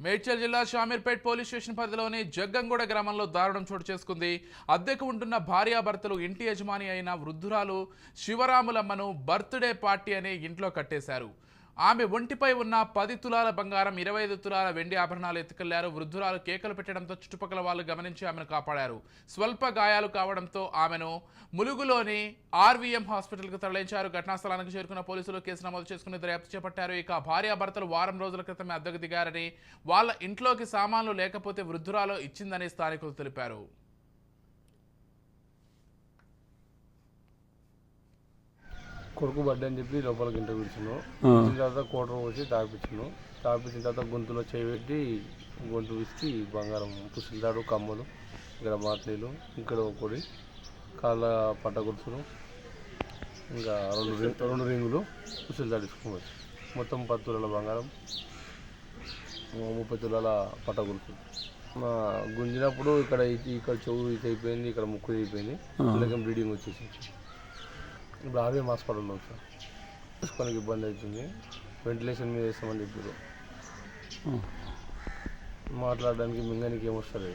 మేడ్చల్ జిల్లా Shamirpet police station పరిధిలోని జగ్గంగూడ గ్రామంలో దారుణం చోటు చేసుకుంది. అద్దెకు ఉంటున్న భార్యాభర్తలు ఇంటి యజమాని అయిన వృద్ధురాలు శివరాములమ్మను బర్త్డే పార్టీ అనే ఇంట్లో కట్టేశారు. ఆమె ఒంటిపై ఉన్న 10 తులాల బంగారం, 25 తులాల వెండి ఆభరణాలు ఎత్తుకెళ్లారు. వృద్ధురాలు కేకలు పెట్టడంతో చుట్టుపక్కల వాళ్ళు గమనించి ఆమెను కాపాడారు. స్వల్ప గాయాలు కావడంతో ఆమెను ములుగులోని ఆర్వీఎం హాస్పిటల్కు తరలించారు. ఘటనా స్థలానికి చేరుకున్న పోలీసులు కేసు నమోదు చేసుకుని దర్యాప్తు చేపట్టారు. ఇక భార్యాభర్తలు వారం రోజుల క్రితమే అద్దెకు దిగారని, వాళ్ళ ఇంట్లోకి సామాన్లు లేకపోతే వృద్ధురాలు ఇచ్చిందని స్థానికులు తెలిపారు. కొడుకు బర్త్డే అని చెప్పి లోపలికి ఇంటర్ కూర్చున్నాం. తర్వాత కోటర్ పోసి తాపించిన తర్వాత గొంతులో చేపెట్టి గొంతు విసికి బంగారం పుసిల్తాడు, కమ్మలు, ఇక్కడ మాట్లీలు, ఇక్కడ ఒకటి కాళ్ళ పట్ట గుర్తులు, ఇంకా రెండు రింగులు పుసిల్తాడు తీసుకోవచ్చు. మొత్తం 10 తులాల బంగారం, 30 తులాల పట్ట గుర్తులు. మా గుంజినప్పుడు ఇక్కడ చెవు ఇది అయిపోయింది, ఇక్కడ ముక్కు అయిపోయింది, అందుకే బ్లీడింగ్ వచ్చేసి ఇప్పుడు ఆర్వీఎం హాస్పిటల్లో సార్. తీసుకోవడానికి ఇబ్బంది అవుతుంది, వెంటిలేషన్ మీద వేస్తామని చెప్పారు. మాట్లాడడానికి మింగనికి ఏమొస్తుంది.